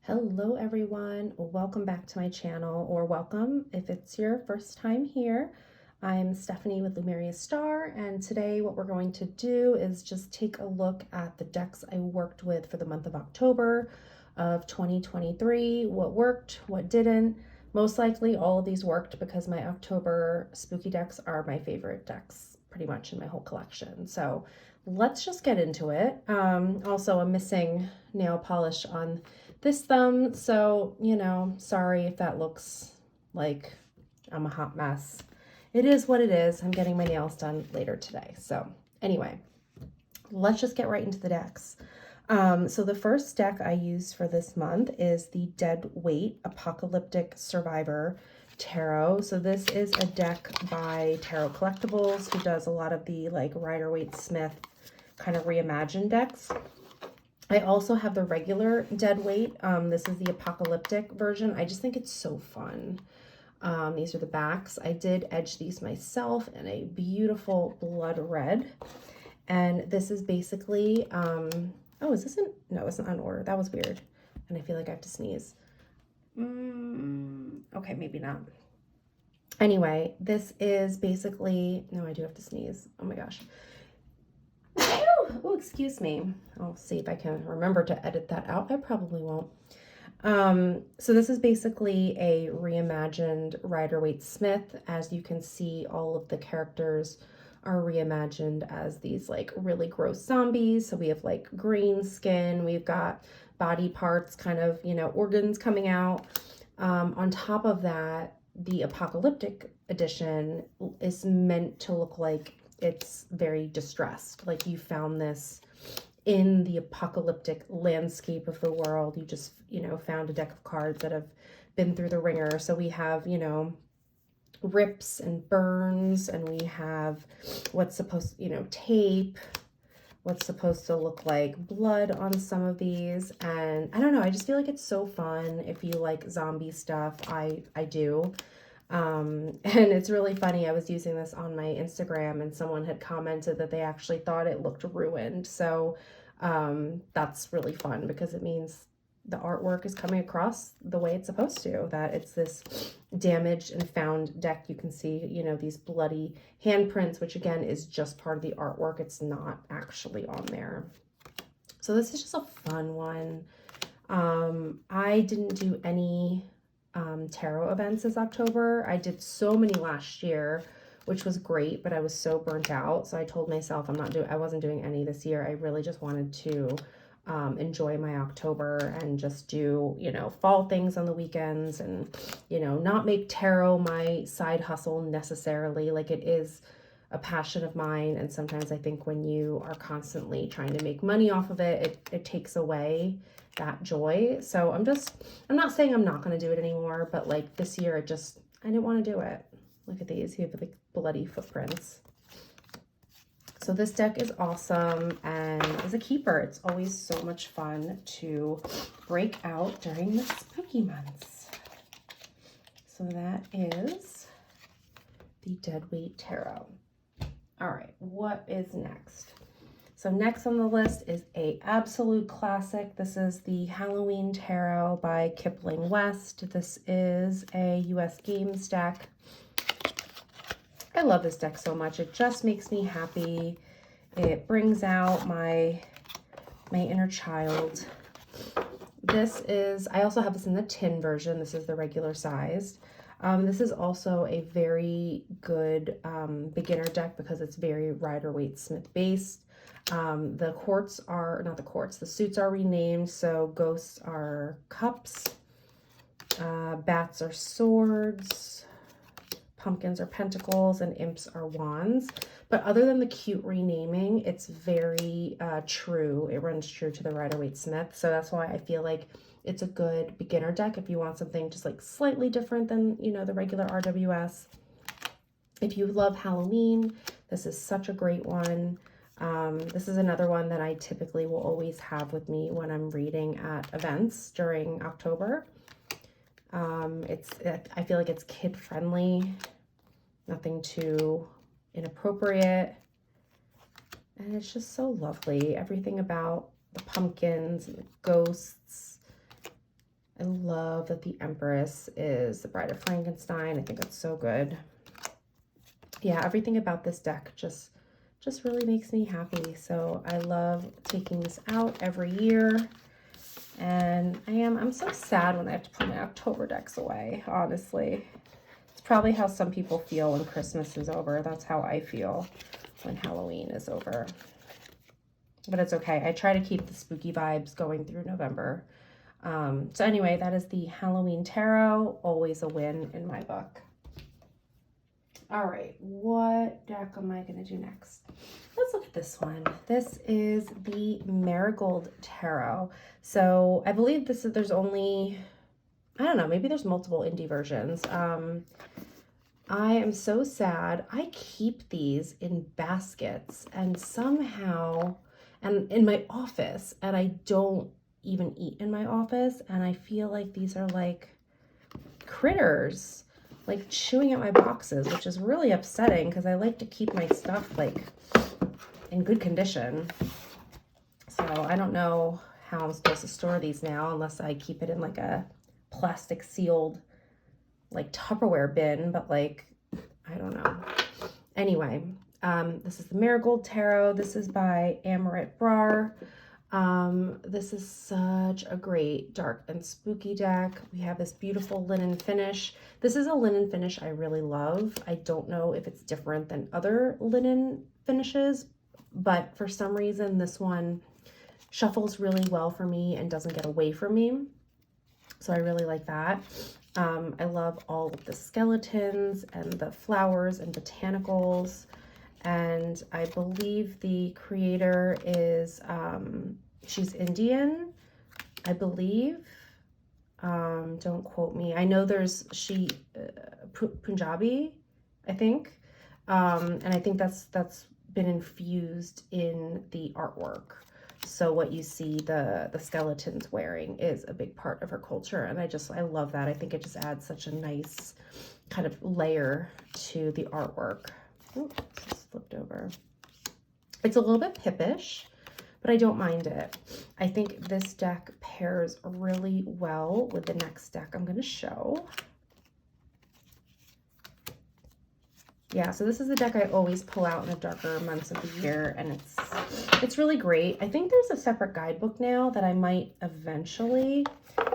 Hello everyone, welcome back to my channel, or welcome if it's your first time here. I'm Stephanie with Lumeria Star, and today what we're going to do is just take a look at the decks I worked with for the month of October of 2023, what worked, what didn't. Most likely all of these worked because my October spooky decks are my favorite decks pretty much in my whole collection. So let's just get into it. Also, I'm missing nail polish on this thumb, so, sorry if that looks like I'm a hot mess. It is what it is. I'm getting my nails done later today. So anyway, let's just get right into the decks. So the first deck I used for this month is the Dead Weight Apocalyptic Survivor Tarot. So this is a deck by Tarot Collectibles, who does a lot of the like Rider-Waite-Smith kind of reimagined decks. I also have the regular Dead Weight. This is the apocalyptic version. I just think it's so fun. These are the backs. I did edge these myself in a beautiful blood red. And this is basically, oh, is this no, it's not in order. That was weird. And I feel like I have to sneeze. Okay, maybe not. Anyway, this is basically, no, I do have to sneeze. Oh my gosh. Oh, excuse me. I'll see if I can remember to edit that out. I probably won't. So this is basically a reimagined Rider-Waite-Smith. As you can see, all of the characters are reimagined as these like really gross zombies. So we have like green skin, we've got body parts, kind of, organs coming out. On top of that, the apocalyptic edition is meant to look like it's very distressed. Like you found this in the apocalyptic landscape of the world. You just, found a deck of cards that have been through the ringer. So we have, rips and burns, and we have what's supposed, tape, what's supposed to look like blood on some of these. And I don't know, I just feel like it's so fun. If you like zombie stuff, I do. And it's really funny. I was using this on my Instagram and someone had commented that they actually thought it looked ruined. So that's really fun because it means the artwork is coming across the way it's supposed to, that it's this damaged and found deck. You can see, these bloody handprints, which again is just part of the artwork. It's not actually on there. So this is just a fun one. I didn't do any tarot events this October. I did so many last year, which was great, but I was so burnt out. So I told myself I wasn't doing any this year. I really just wanted to enjoy my October and just do, fall things on the weekends and, not make tarot my side hustle necessarily. Like it is a passion of mine. And sometimes I think when you are constantly trying to make money off of it, it takes away that joy. So I'm not saying I'm not going to do it anymore, but like this year, I didn't want to do it. Look at these, you have like bloody footprints. So this deck is awesome and is a keeper. It's always so much fun to break out during the spooky months. So that is the Dead Weight Tarot. All right, what is next? So next on the list is a absolute classic. This is the Halloween Tarot by Kipling West. This is a US Games deck. I love this deck so much. It just makes me happy. It brings out my inner child. I also have this in the tin version. This is the regular sized. This is also a very good beginner deck because it's very Rider-Waite-Smith based. The suits are renamed. So ghosts are cups, bats are swords, pumpkins are pentacles, and imps are wands. But other than the cute renaming, it's very true. It runs true to the Rider-Waite-Smith. So that's why I feel like it's a good beginner deck if you want something just like slightly different than, the regular RWS. If you love Halloween, this is such a great one. This is another one that I typically will always have with me when I'm reading at events during October. I feel like it's kid friendly, nothing too inappropriate, and it's just so lovely. Everything about the pumpkins and the ghosts I love that the Empress is the Bride of Frankenstein. I think it's so good. Yeah, everything about this deck just really makes me happy. So I love taking this out every year. And I'm so sad when I have to put my October decks away, honestly. It's probably how some people feel when Christmas is over. That's how I feel when Halloween is over. But it's okay. I try to keep the spooky vibes going through November. So anyway, that is the Halloween Tarot. Always a win in my book. All right, what deck am I going to do next? Let's look at this one. This is the Mirold Tarot. So I believe there's only, I don't know, maybe there's multiple indie versions. I am so sad. I keep these in baskets and somehow, and in my office, and I don't even eat in my office, and I feel like these are like critters like chewing at my boxes, which is really upsetting because I like to keep my stuff like in good condition. So I don't know how I'm supposed to store these now unless I keep it in like a plastic sealed like Tupperware bin, but like, I don't know. Anyway, this is the Mirold Tarot. This is by Embroidered. This is such a great dark and spooky deck. We have this beautiful linen finish. This is a linen finish I really love. I don't know if it's different than other linen finishes, but for some reason this one shuffles really well for me and doesn't get away from me. So I really like that. I love all of the skeletons and the flowers and botanicals. And I believe the creator is, she's Indian, I believe. Don't quote me. I know she Punjabi, I think. And I think that's been infused in the artwork. So what you see the skeletons wearing is a big part of her culture. And I love that. I think it just adds such a nice kind of layer to the artwork. Ooh, just flipped over. It's a little bit pippish, but I don't mind it. I think this deck pairs really well with the next deck I'm going to show. Yeah, so this is the deck I always pull out in the darker months of the year, and it's really great. I think there's a separate guidebook now that I might eventually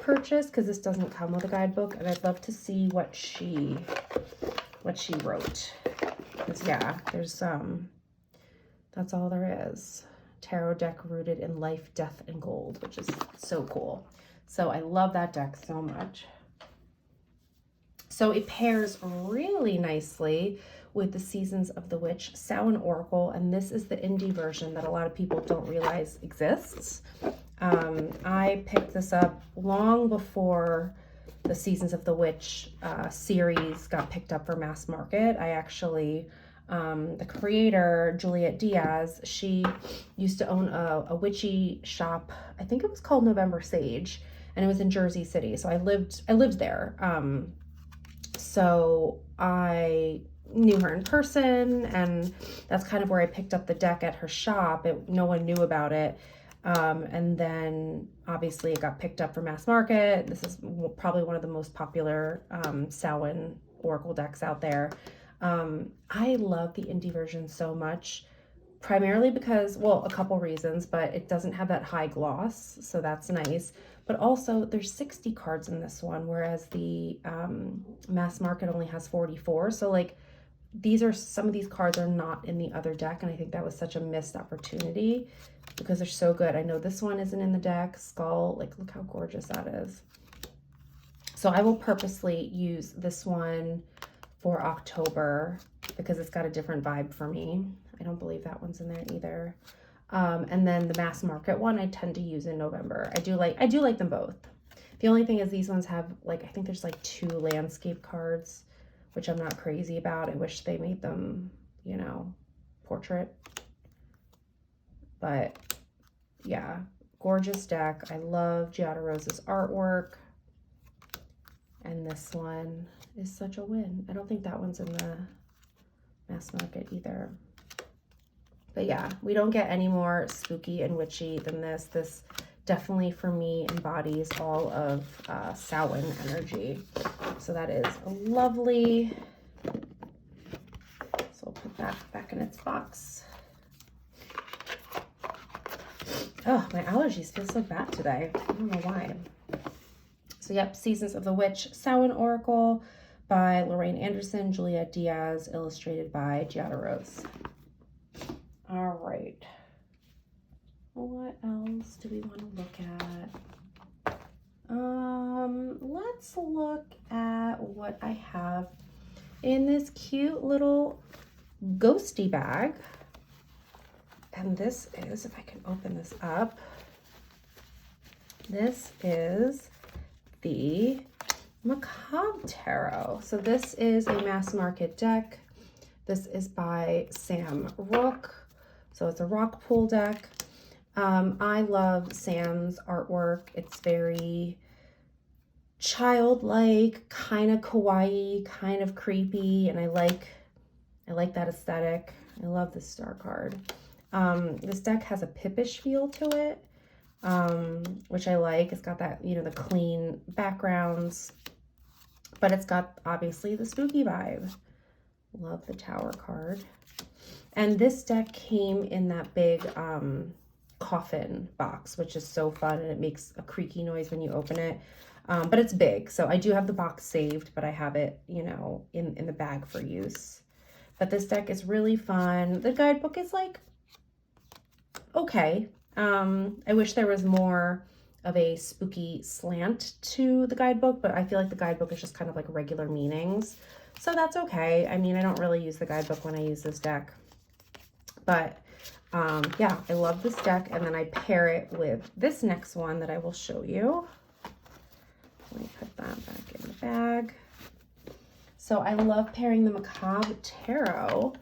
purchase because this doesn't come with a guidebook, and I'd love to see what she wrote. Because yeah, there's that's all there is. Tarot deck rooted in life, death, and gold, which is so cool. So I love that deck so much. So it pairs really nicely with the Seasons of the Witch Samhain Oracle, and this is the indie version that a lot of people don't realize exists. I picked this up long before the Seasons of the Witch series got picked up for mass market. I actually, the creator, Juliet Diaz, she used to own a witchy shop. I think it was called November Sage, and it was in Jersey City. So I lived there. So I knew her in person, and that's kind of where I picked up the deck at her shop. No one knew about it. And then obviously it got picked up for mass market. This is probably one of the most popular Samhain Oracle decks out there. I love the indie version so much, primarily because, well, a couple reasons, but it doesn't have that high gloss, so that's nice. But also there's 60 cards in this one, whereas the mass market only has 44. So like some of these cards are not in the other deck, and I think that was such a missed opportunity because they're so good. I know this one isn't in the deck. Skull, like look how gorgeous that is. So I will purposely use this one for October because it's got a different vibe for me. I don't believe that one's in there either. And then the mass market one I tend to use in November. I do like them both. The only thing is these ones have like, I think there's like 2 landscape cards, which I'm not crazy about. I wish they made them, you know, portrait. But yeah, gorgeous deck. I love Giada Rose's artwork. And this one is such a win. I don't think that one's in the mass market either. But yeah, we don't get any more spooky and witchy than this. This definitely for me embodies all of Samhain energy. So that is lovely. So I'll put that back in its box. Oh, my allergies feel so bad today. I don't know why. So yep, Seasons of the Witch, Samhain Oracle by Lorraine Anderson, Juliette Diaz, illustrated by Giada Rose. All right. What else do we want to look at? Let's look at what I have in this cute little ghosty bag. And this is, if I can open this up, this is the Maob Tarot. So this is a mass market deck. This is by Sam Rook. So it's a rock pool deck. I love Sam's artwork. It's very childlike, kind of kawaii, kind of creepy, and I like that aesthetic. I love this star card. This deck has a pippish feel to it, which I like. It's got that, you know, the clean backgrounds, but it's got obviously the spooky vibe. Love the Tower card. And this deck came in that big coffin box, which is so fun, and it makes a creaky noise when you open it. But it's big, so I do have the box saved, but I have it, you know, in the bag for use. But this deck is really fun. The guidebook is like, okay. I wish there was more of a spooky slant to the guidebook, but I feel like the guidebook is just kind of like regular meanings. So that's okay. I mean, I don't really use the guidebook when I use this deck. But yeah, I love this deck. And then I pair it with this next one that I will show you. Let me put that back in the bag. So I love pairing the Maob Tarot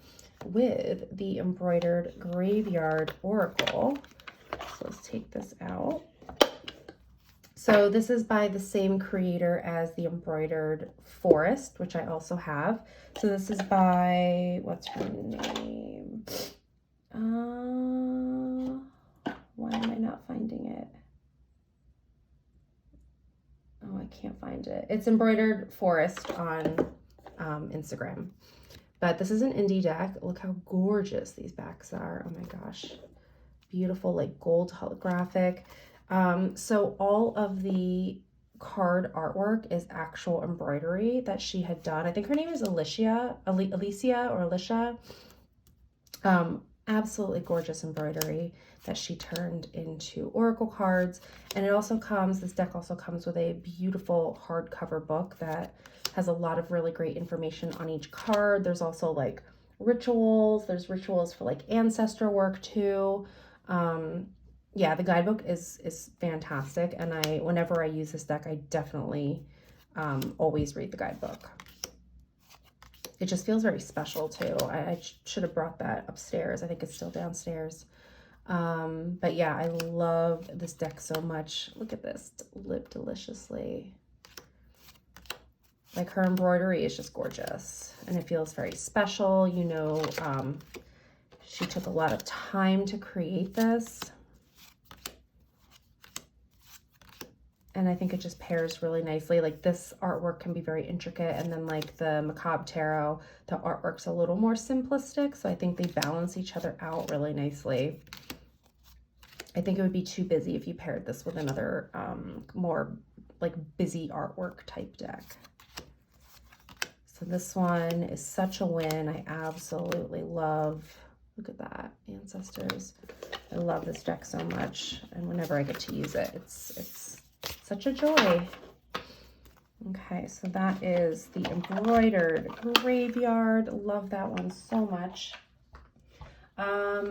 with the Embroidered Graveyard Oracle. So let's take this out. So this is by the same creator as the Embroidered Forest, which I also have. So this is by, what's her name? Why am I not finding it? Oh, I can't find it. It's Embroidered Forest on Instagram. But this is an indie deck. Look how gorgeous these backs are. Oh my gosh. Beautiful, like gold holographic. So all of the card artwork is actual embroidery that she had done. I think her name is Alicia. Absolutely gorgeous embroidery that she turned into oracle cards. And it also comes, this deck also comes with a beautiful hardcover book that has a lot of really great information on each card. There's also like rituals. There's rituals for like ancestor work too. Yeah, the guidebook is fantastic. And whenever I use this deck, I definitely always read the guidebook. It just feels very special too. I should have brought that upstairs. I think it's still downstairs. But yeah, I love this deck so much. Look at this, Live Deliciously. Like her embroidery is just gorgeous and it feels very special. You know, she took a lot of time to create this. And I think it just pairs really nicely. Like this artwork can be very intricate. And then like the Maob Tarot, the artwork's a little more simplistic. So I think they balance each other out really nicely. I think it would be too busy if you paired this with another more like busy artwork type deck. So this one is such a win. I absolutely love, look at that, Ancestors. I love this deck so much. And whenever I get to use it, it's such a joy. Okay, so that is the Embroidered Graveyard. Love that one so much.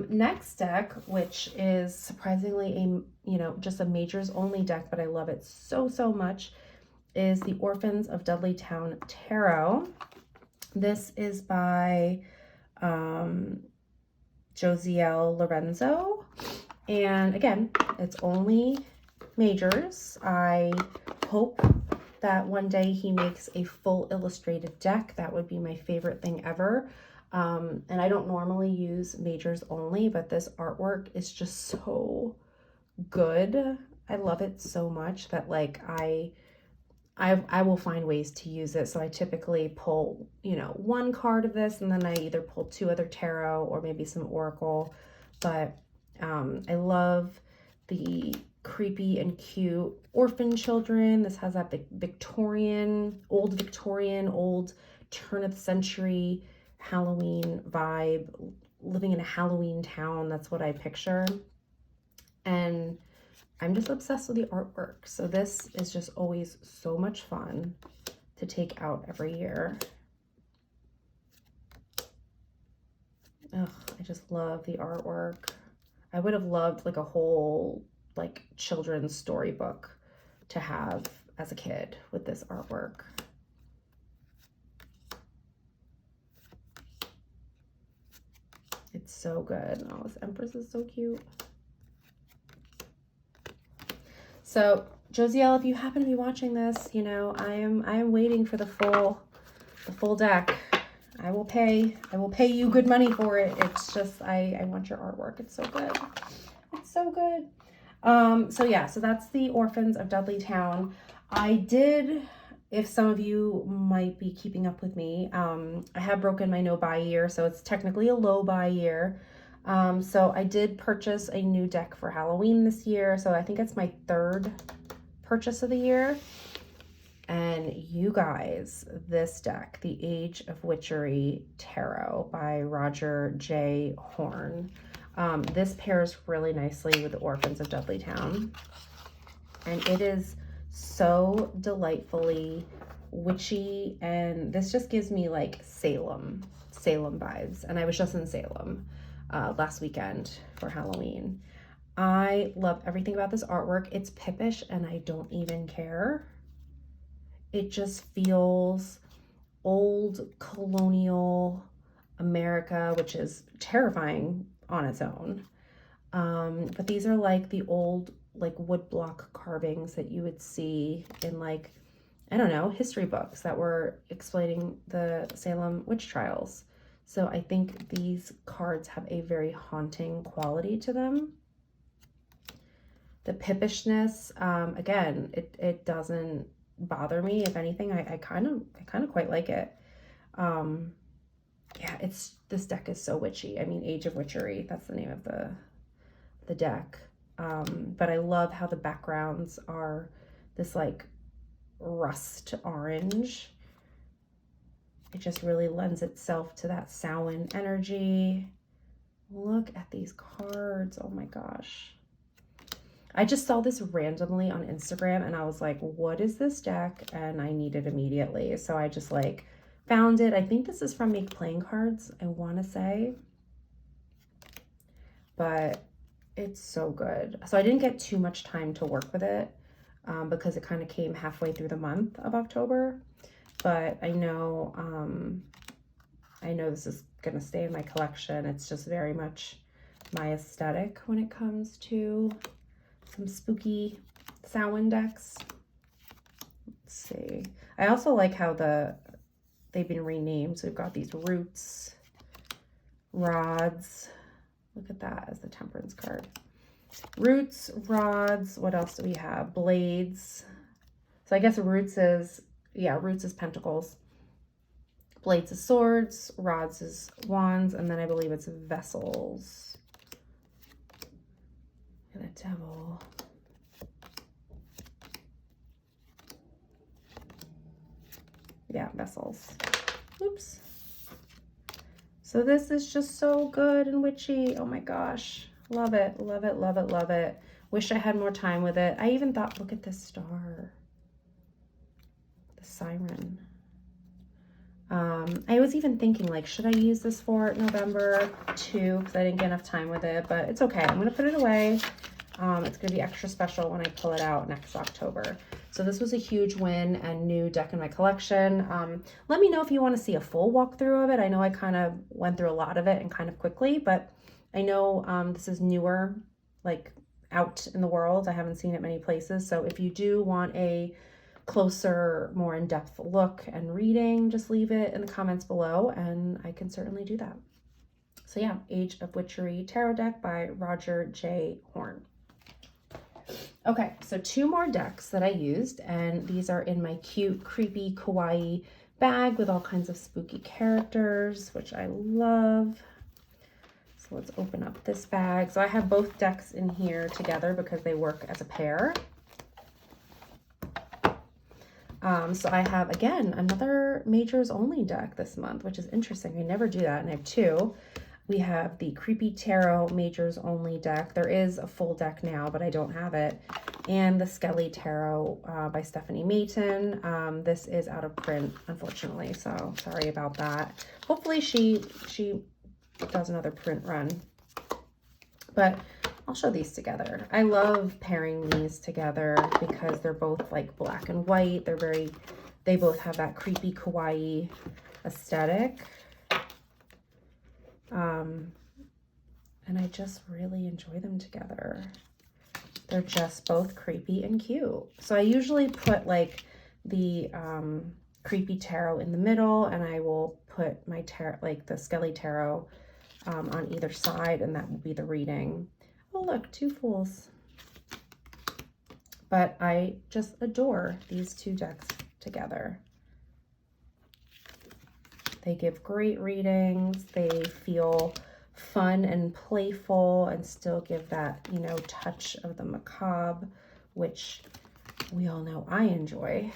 Next deck, which is surprisingly just a majors only deck, but I love it so much, is the Orphans of Dudley Town Tarot. This is by Josiel Lorenzo. And again, it's only majors. I hope that one day he makes a full illustrated deck. That would be my favorite thing ever. And I don't normally use majors only, but this artwork is just so good. I love it so much that like I will find ways to use it. So I typically pull, you know, one card of this, and then I either pull 2 other tarot or maybe some oracle. But I love the creepy and cute orphan children. This has that Victorian, old turn of the century Halloween vibe, living in a Halloween town. That's what I picture. And I'm just obsessed with the artwork. So this is just always so much fun to take out every year. Ugh, I just love the artwork. I would have loved like a whole like children's storybook to have as a kid with this artwork. It's so good. Oh, this Empress is so cute. So Josielle, if you happen to be watching this, you know, I am waiting for the full deck. I will pay you good money for it. It's just I want your artwork. It's so good. It's so good. So yeah, so that's the Orphans of Dudley Town. I did, if some of you might be keeping up with me, I have broken my no buy year, so it's technically a low buy year. So I did purchase a new deck for Halloween this year. So I think it's my 3rd purchase of the year. And you guys, this deck, the Age of Witchery Tarot by Roger J. Horn. This pairs really nicely with the Orphans of Dudley Town. And it is so delightfully witchy. And this just gives me like Salem vibes. And I was just in Salem last weekend for Halloween. I love everything about this artwork. It's pippish and I don't even care. It just feels old colonial America, which is terrifying on its own. But these are like the old like woodblock carvings that you would see in like, I don't know, history books that were explaining the Salem witch trials. So I think these cards have a very haunting quality to them. The pippishness, again, it doesn't bother me. If anything, I kind of quite like it. Yeah, this deck is so witchy. I mean, Age of Witchery, that's the name of the deck. But I love how the backgrounds are this like rust orange. It just really lends itself to that Samhain energy. Look at these cards. Oh my gosh. I just saw this randomly on Instagram and I was like, what is this deck? And I need it immediately. So I just like found it. I think this is from Make Playing Cards, I want to say. But it's so good. So I didn't get too much time to work with it because it kind of came halfway through the month of October. But I know this is going to stay in my collection. It's just very much my aesthetic when it comes to some spooky Samhain decks. Let's see. I also like how they've been renamed. So we've got these roots, rods. Look at that as the Temperance card. Roots, rods. What else do we have? Blades. So I guess roots is pentacles. Blades is swords, rods is wands, and then I believe it's vessels. And a devil. Yeah, vessels. Oops. So this is just so good and witchy. Oh my gosh. Love it, love it, love it, love it. Wish I had more time with it. I even thought, look at this star. The siren. I was even thinking like, should I use this for November too? Because I didn't get enough time with it, but it's okay. I'm going to put it away. It's going to be extra special when I pull it out next October. So this was a huge win and new deck in my collection. Let me know if you want to see a full walkthrough of it. I know I kind of went through a lot of it and kind of quickly, but I know this is newer, like out in the world. I haven't seen it many places. So if you do want a closer, more in-depth look and reading, just leave it in the comments below and I can certainly do that. So yeah, Age of Witchery Tarot Deck by Roger J. Horn. Okay, so 2 more decks that I used, and these are in my cute, creepy, kawaii bag with all kinds of spooky characters, which I love. So let's open up this bag. So I have both decks in here together because they work as a pair. So I have, again, another Majors Only deck this month, which is interesting. I never do that, and I have 2. We have the Creepy Tarot Majors Only deck. There is a full deck now, but I don't have it. And the Skelly Tarot by Stephanie Mayton. This is out of print, unfortunately, so sorry about that. Hopefully she does another print run. But I'll show these together. I love pairing these together because they're both like black and white. They both have that creepy kawaii aesthetic. And I just really enjoy them together. They're just both creepy and cute. So I usually put like the creepy tarot in the middle, and I will put my tarot, like the Skelly Tarot, on either side, and that will be the reading. Oh look, 2 Fools. But I just adore these 2 decks together. They give great readings. They feel fun and playful and still give that, you know, touch of the macabre, which we all know I enjoy.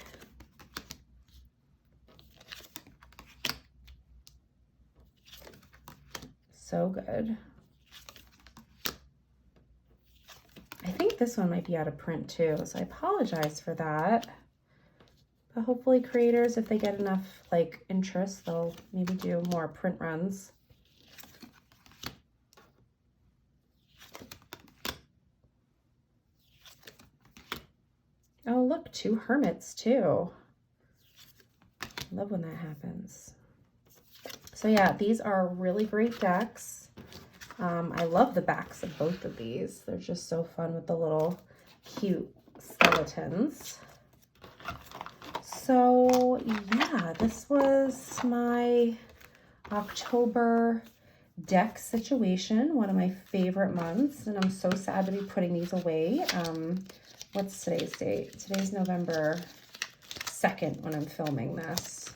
So good. I think this one might be out of print too, so I apologize for that. But hopefully creators, if they get enough like interest, they'll maybe do more print runs. Oh, look, 2 Hermits too. Love when that happens. So yeah, these are really great decks. I love the backs of both of these. They're just so fun with the little cute skeletons. So yeah, this was my October deck situation, one of my favorite months, and I'm so sad to be putting these away. What's today's date? Today's November 2nd when I'm filming this.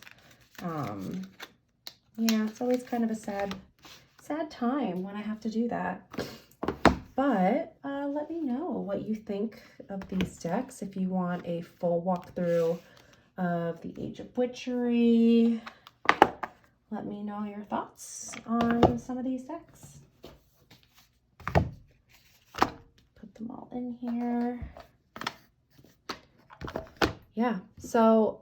Yeah, it's always kind of a sad time when I have to do that. But let me know what you think of these decks. If you want a full walkthrough of the Age of Witchery, let me know your thoughts on some of these decks. Put them all in here. Yeah, so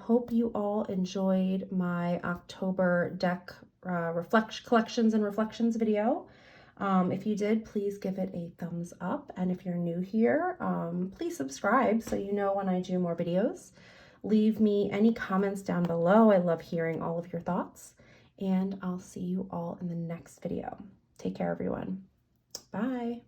hope you all enjoyed my October deck collections and reflections video. If you did, please give it a thumbs up. And if you're new here, please subscribe so you know when I do more videos. Leave me any comments down below. I love hearing all of your thoughts. And I'll see you all in the next video. Take care, everyone. Bye.